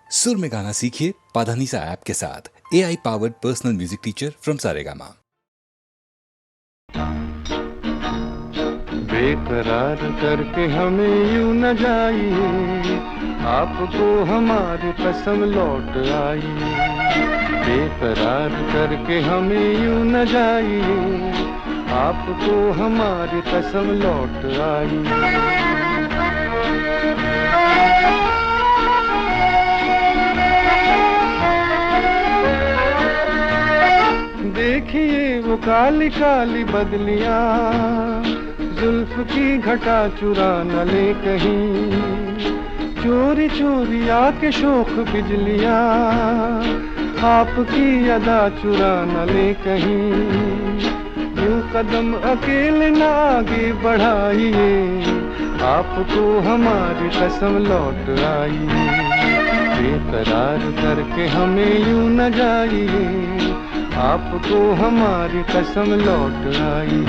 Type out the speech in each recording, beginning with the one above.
सुर में गाना सीखिए पाधानीसा ऐप के साथ। AI powered personal music teacher from Saregama. बेकरार करके हमें यूं न जाइए, आपको हमारी कसम लौट आई। बेकरार करके हमें यूं न जाइए, आपको हमारी कसम लौट आई। देखिए वो काली काली बदलियां, जुल्फ की घटा चुरा न ले कहीं, चोरी चोरी आके शोख बिजलियां, आपकी अदा चुरा न ले कहीं। यूं कदम अकेले न आगे बढ़ाइए, आपको हमारी कसम लौट आई। बेकरार करके हमें यूं न जाइए, आपको हमारी कसम लौट आई।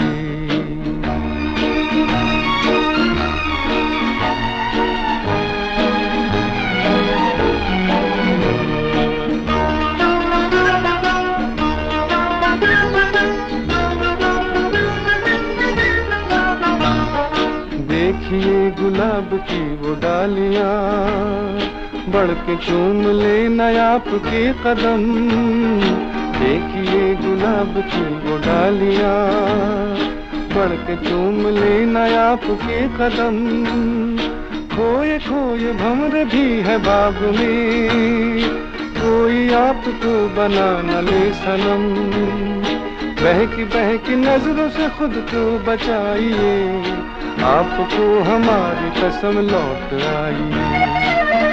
देखिए गुलाब की वो डालियां, बढ़ के चूम ले न आपके कदम। देखिए गुलाब की वो डालियां, बढ़ के चूम ले न आपके कदम। खोए खोए भंवर भी है बाग में, कोई आपको बना न ले सनम। बहकी नजरों से खुद को बचाइए, आपको हमारी कसम लौट आई।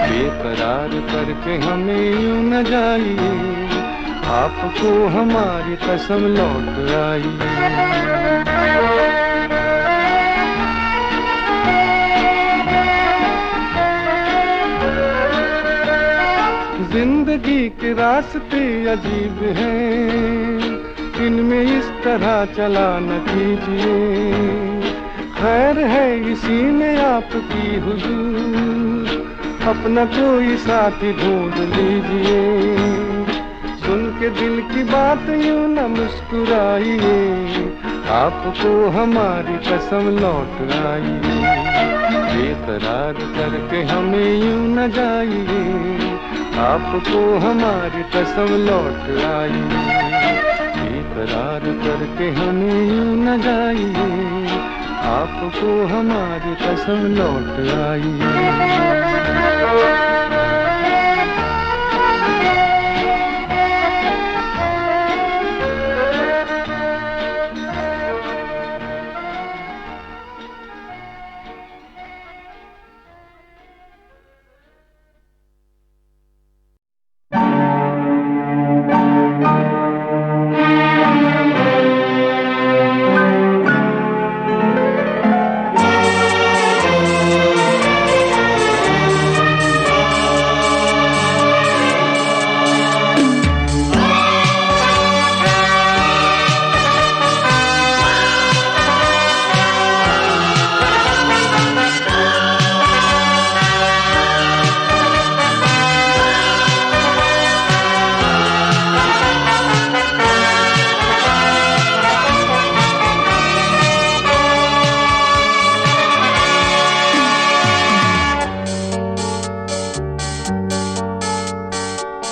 बेकरार करके हमें यूं न जाइए, आपको हमारी कसम लौट आई। जिंदगी के रास्ते अजीब हैं, इनमें इस तरह चला न कीजिए। खैर है इसी में आपकी हुजूर, अपना कोई साथी ढूंढ लीजिए। सुन के दिल की बात यूं न मुस्कुराइए, आपको हमारी कसम लौट आई। बेकरार करके हमें यूं न जाइए, आपको हमारी कसम लौट आई। बेकरार करके हमें यूं न जाइए, आपको हमारी कसम लौट आई।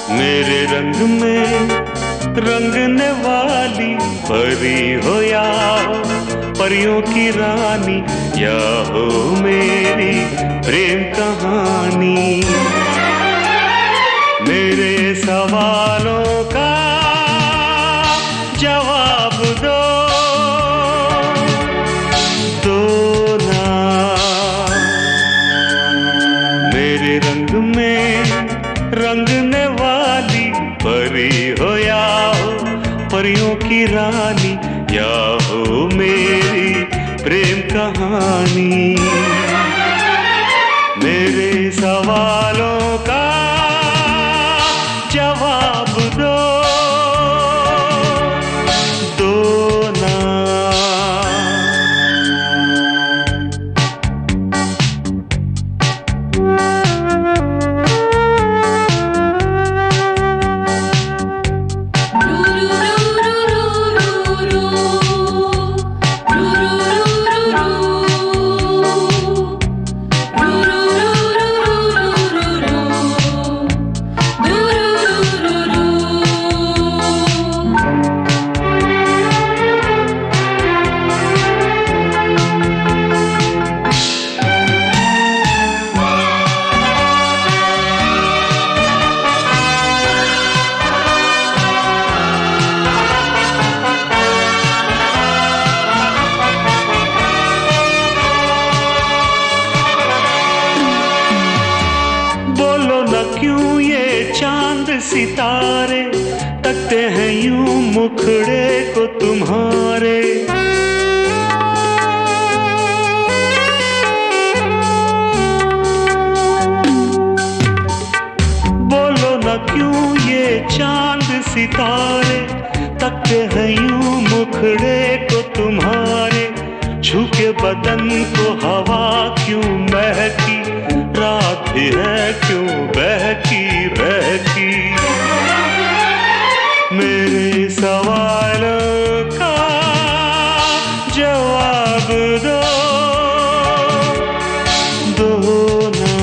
मेरे रंग में रंगने वाली परी हो या हो परियों की रानी, या हो मेरी प्रेम कहानी। मेरे सवालों का जवाब दो ना। मेरे रंग में रंगने वाली परी हो या हो परियों की रानी, या हो मेरी प्रेम कहानी। मेरे सवालों का जवाब दो ना। सितारे तकते हैं यूं मुखड़े को तुम्हारे। बोलो न क्यों ये चांद सितारे तकते हैं यूं मुखड़े को तुम्हारे। छू के बदन को हवा क्यों महकी, रात भी है क्यों बहकी बहकी। मेरे सवालों का जवाब दो, दो ना।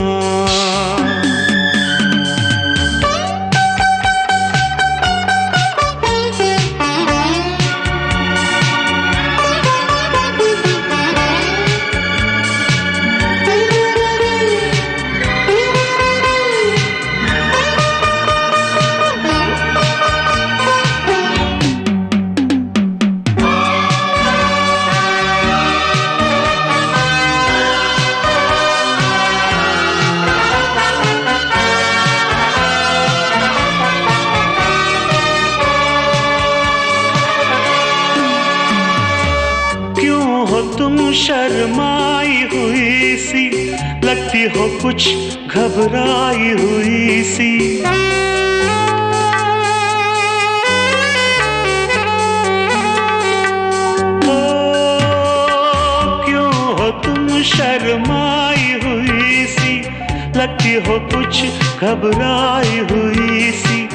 तुम शर्माई हुई सी, लगती हो कुछ घबराई हुई सी। ओ क्यों हो तुम शर्माई हुई सी, लगती हो कुछ घबराई हुई सी।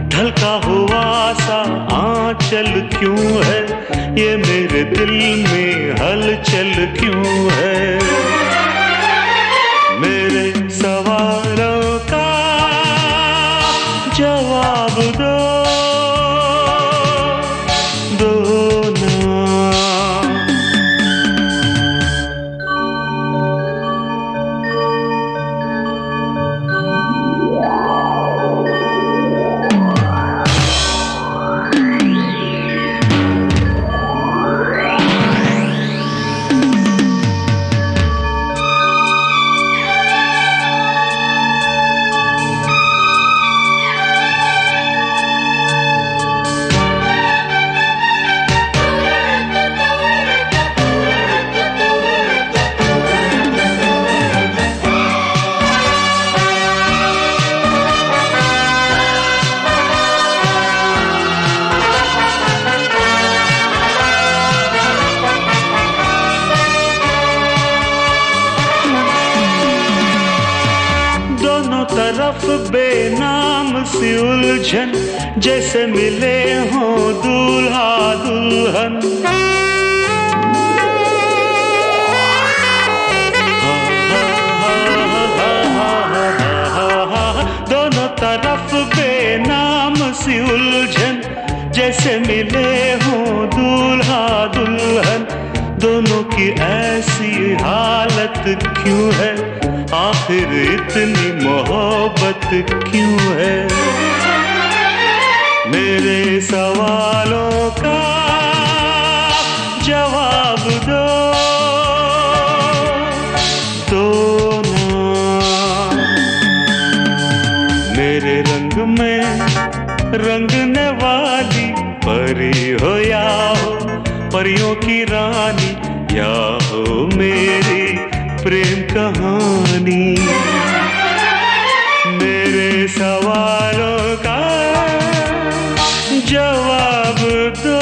ढलका हुआ सा आंचल क्यों है, ये मेरे दिल में हलचल क्यों है। मेरे सवालों का जवाब दो, दो ना। तरफ बेनाम सी उलझन, जैसे मिले हों दूल्हा दुल्हन। दोनों तरफ बेनाम सी उलझन, जैसे मिले हों दूल्हा दुल्हन। दोनों की ऐसी हालत क्यों है, आखिर इतनी मोहब्बत क्यों है। मेरे सवालों का जवाब दो, दो ना। मेरे रंग में रंगने वाली परी हो या हो परियों की रानी, या हो मेरी प्रेम कहानी। मेरे सवालों का जवाब दो,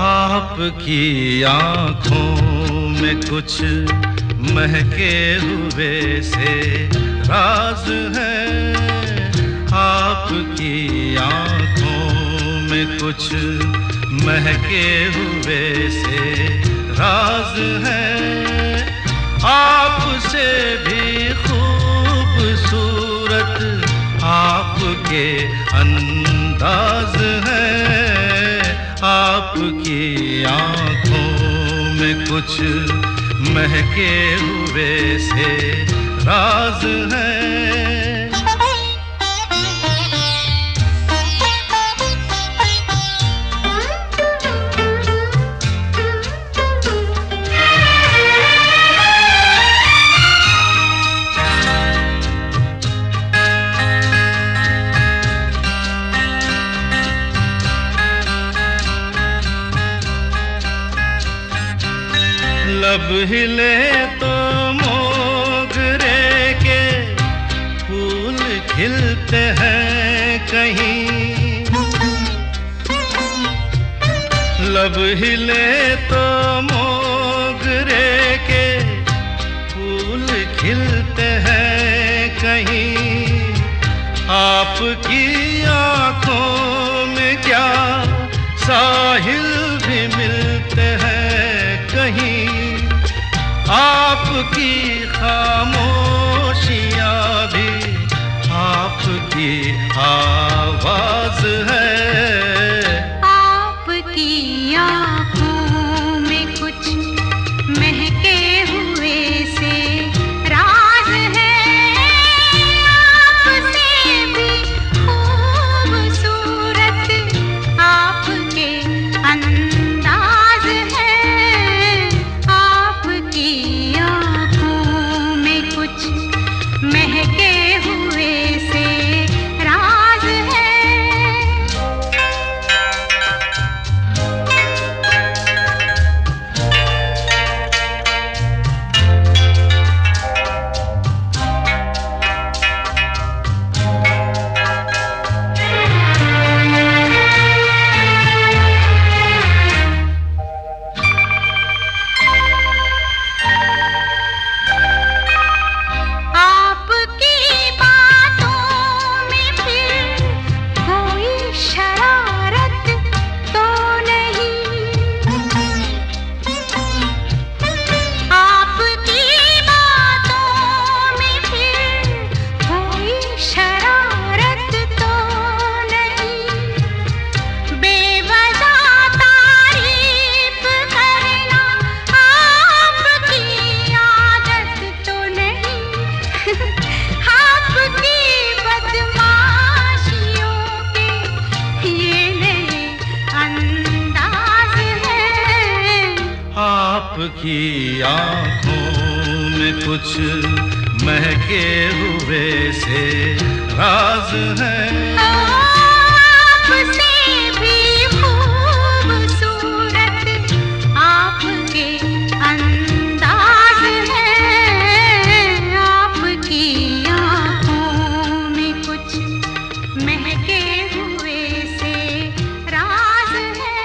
आपकी आँखों में कुछ महके हुए से राज है। आपकी आँखों में कुछ महके हुए से राज है। आपसे भी खूबसूरत आपके अंदाज है। आपकी आंखों में कुछ महके हुए से राज है। लब हिले तो मोगरे के फूल खिलते हैं कहीं। लब हिले तो मोगरे के फूल खिलते हैं कहीं। आपकी आंखों में क्या साहिल भी मिलते हैं कहीं। आपकी खामोशियाँ भी आपकी आवाज है। आपकी आँखों में कुछ महके हुए से राज है। आपसे भी खूबसूरत आपके अंदाज है। आपकी आँखों में कुछ महके हुए से राज है। आपकी बातों में फिर कोई शरारत तो नहीं। आपकी बातों में फिर कोई शरारत तो नहीं। बेवजह तारीफ करना आपकी आदत तो नहीं। आपकी बदमाशियों के ये नए अंदाज हैं। आपकी आंखों में कुछ महके हुए से राज है। आपसे भी खूबसूरत आपके अंदाज है। आपकी आँखों में कुछ महके हुए से राज है।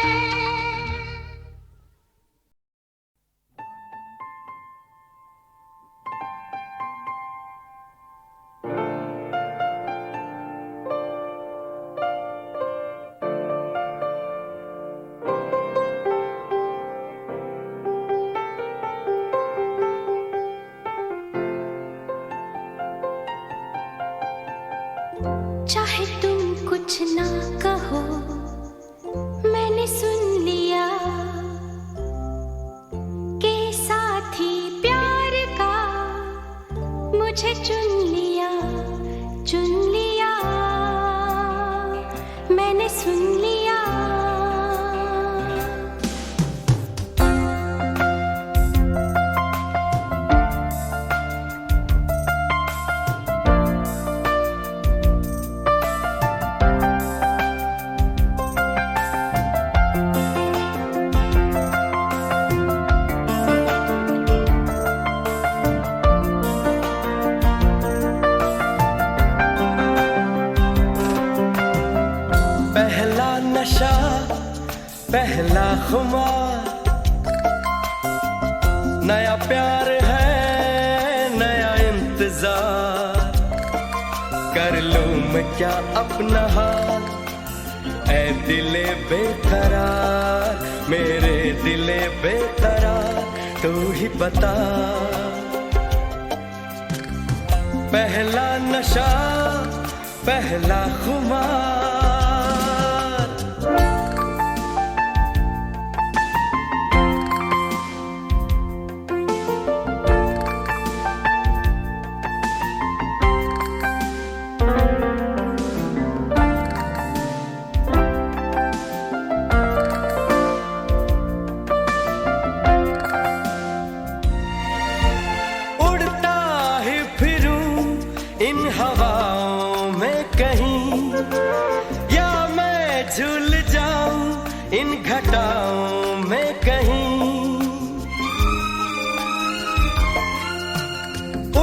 चाहे तुम कुछ ना कहो मैंने सुन लिया के साथी प्यार का मुझे चुन लिया मैंने सुन लिया। नशा पहला खुमार, नया प्यार है नया इंतजार, कर लूं मैं क्या अपना हाल ऐ दिले बेकरार, मेरे दिले बेकरार, तू ही बता। पहला नशा पहला खुमार, उड़ता ही फिरूं इन हवाओं में कहीं, या मैं झूल जाऊं इन घटाओं में कहीं।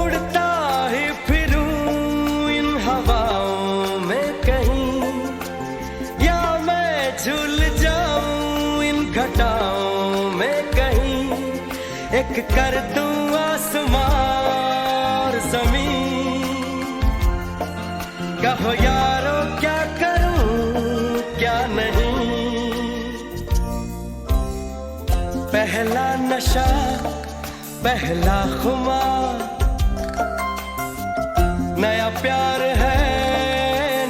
उड़ता ही फिरूं इन हवाओं में कहीं, या मैं झूल जाऊं इन घटाओं में कहीं। एक कर दूं आसमां और जमीन, कहो यारो क्या करूं क्या नहीं। पहला नशा पहला खुमार, नया प्यार है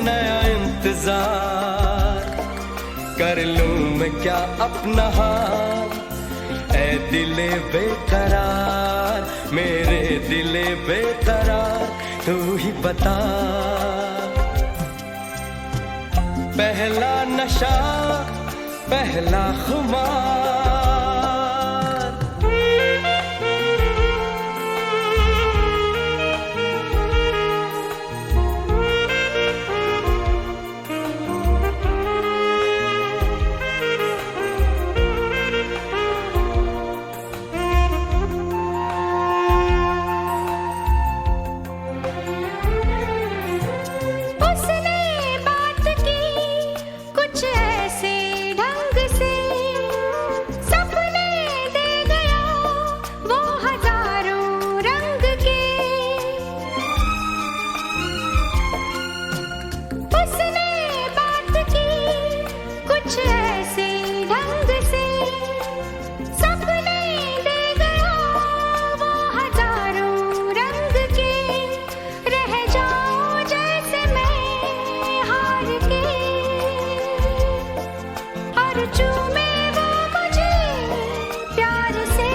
नया इंतजार। कर लूं मैं क्या अपना हाल, ऐ दिले बेकरार, मेरे दिले बेकरार, तू ही बता। पहला नशा पहला खुमार, उसने बात की कुछ ऐसे ढंग से, सपने दे गया वो हजारों रंग के। उसने बात की कुछ ऐसे ढंग से, सपने दे गया वो हजारों रंग के। रह जाऊं जैसे मैं हार के, और चूमे वो मुझे प्यार से।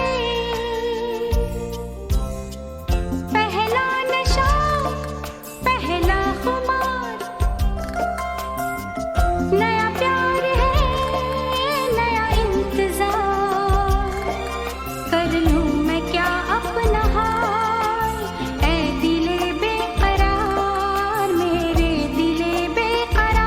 पहला नशा पहला खुमार, नया प्यार है नया इंतजार। कर लूं मैं क्या अपना हाल, ऐ दिले बेकरार, मेरे दिले बेकरार।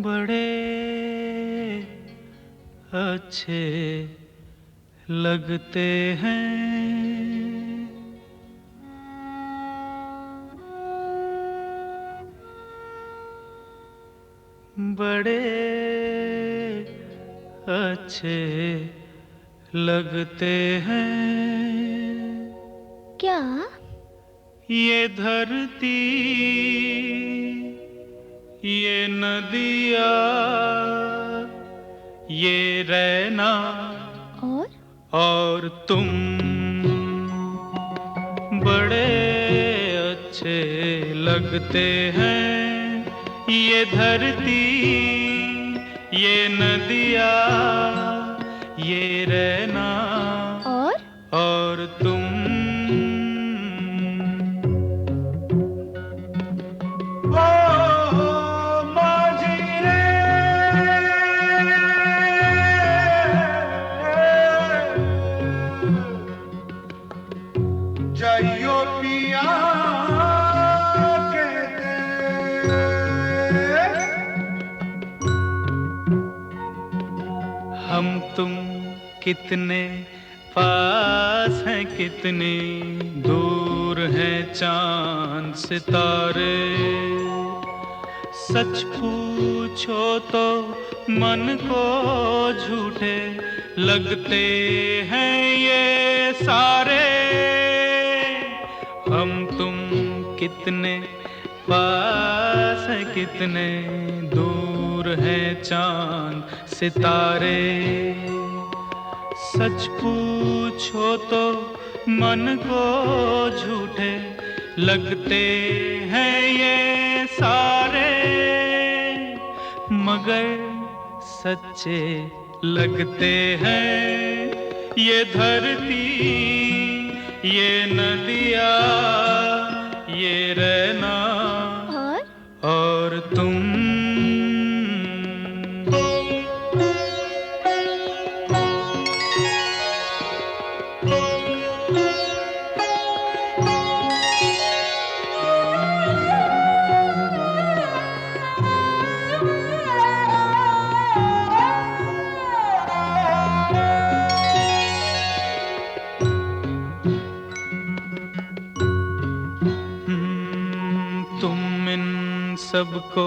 बड़े अच्छे लगते हैं बड़े अच्छे लगते हैं क्या? ये धरती, ये नदिया, ये रहना और तुम बड़े अच्छे लगते हैं। ये धरती, ये नदिया, ये रहना और तुम। जाइयो पिया कहते, हम तुम कितने पास हैं, कितनी दूर हैं चांद सितारे। सच पूछो तो मन को झूठे लगते हैं ये सारे। हम तुम कितने पास हैं, कितने दूर हैं चांद सितारे। सच पूछो तो मन को झूठे लगते हैं ये सारे, मगर सच्चे लगते हैं ये धरती, ये नदिया, ये रहना और तुम। तुम इन सबको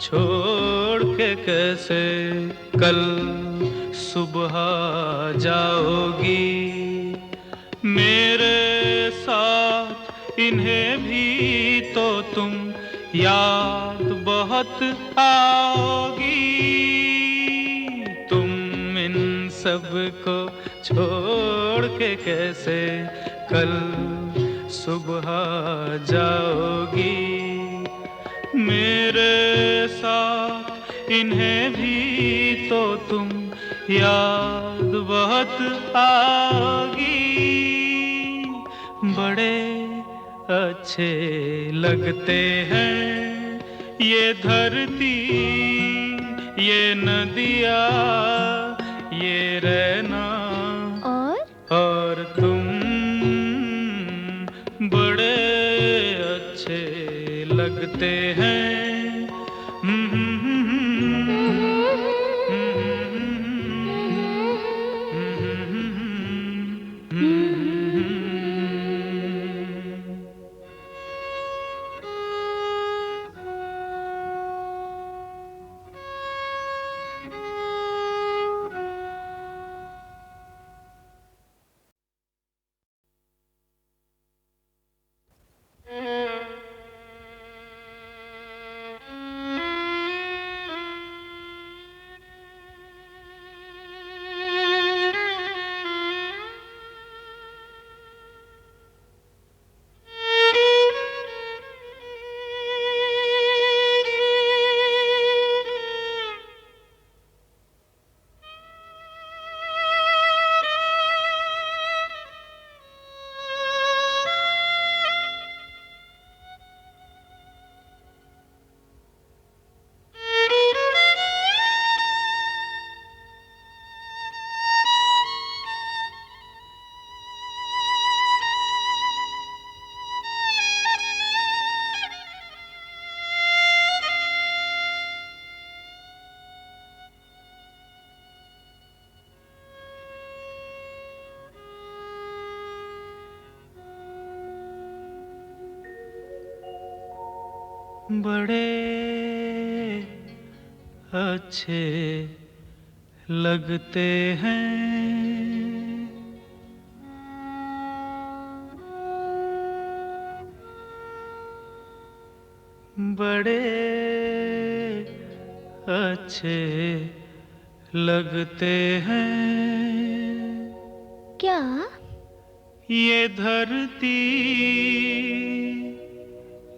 छोड़ के कैसे कल सुबह जाओगी। मेरे साथ इन्हें भी तो तुम याद बहुत आओगी। तुम इन सबको छोड़ के कैसे कल सुबह जाओगी। मेरे साथ इन्हें भी तो तुम याद बहुत आओगी। बड़े अच्छे लगते हैं ये धरती, ये नदिया, ये रहना और तुम बड़े अच्छे लगते हैं। बड़े अच्छे लगते हैं। बड़े अच्छे लगते हैं। क्या? ये धरती,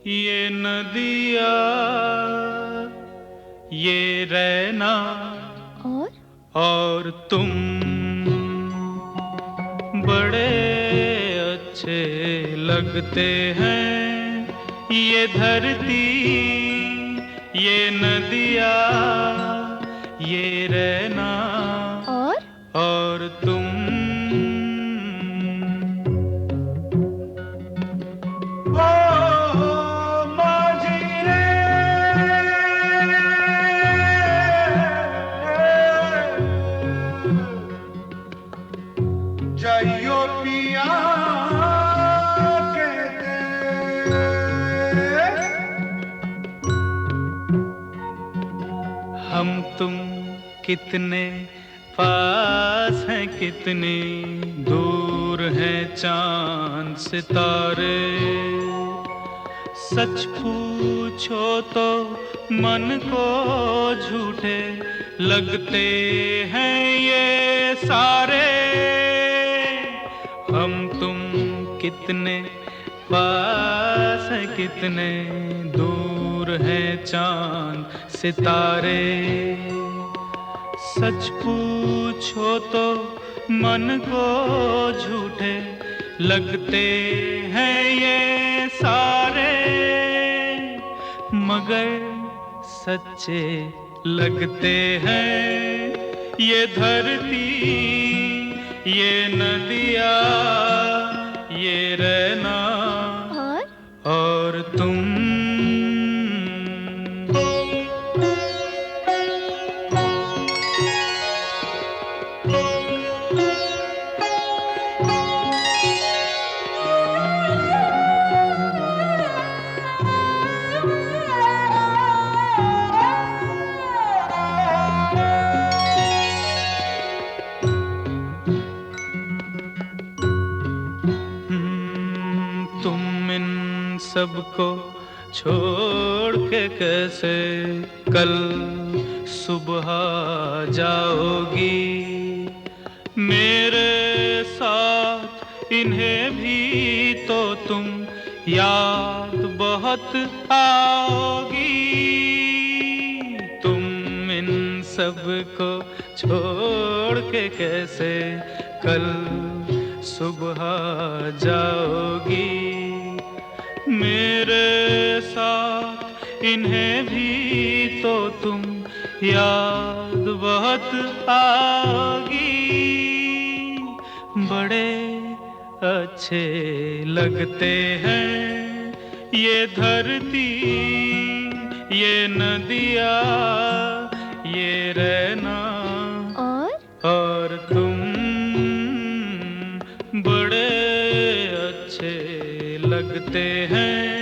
ये नदिया, ये रैना और तुम बड़े अच्छे लगते हैं। ये धरती, ये नदिया, ये रैना और तुम। जाइयो पिया कहते, हम तुम कितने पास हैं, कितने दूर हैं चांद सितारे। सच पूछो तो मन को झूठे लगते हैं ये सारे। हम तुम कितने पास हैं, कितने दूर हैं चांद सितारे। सच पूछो तो मन को झूठे लगते हैं ये सारे, मगर सच्चे लगते हैं ये धरती, ये नदिया, ये रहना और तुम। तुम इन सबको छोड़ के कैसे कल सुबह जाओगी। मेरे साथ इन्हें भी तो तुम याद बहुत आओगी। तुम इन सबको छोड़ के कैसे कल सुबह जाओगी। मेरे साथ इन्हें भी तो तुम याद बहुत आओगी। बड़े अच्छे लगते हैं ये धरती, ये नदिया, ये रहना और तुम बड़े अच्छे लगते हैं।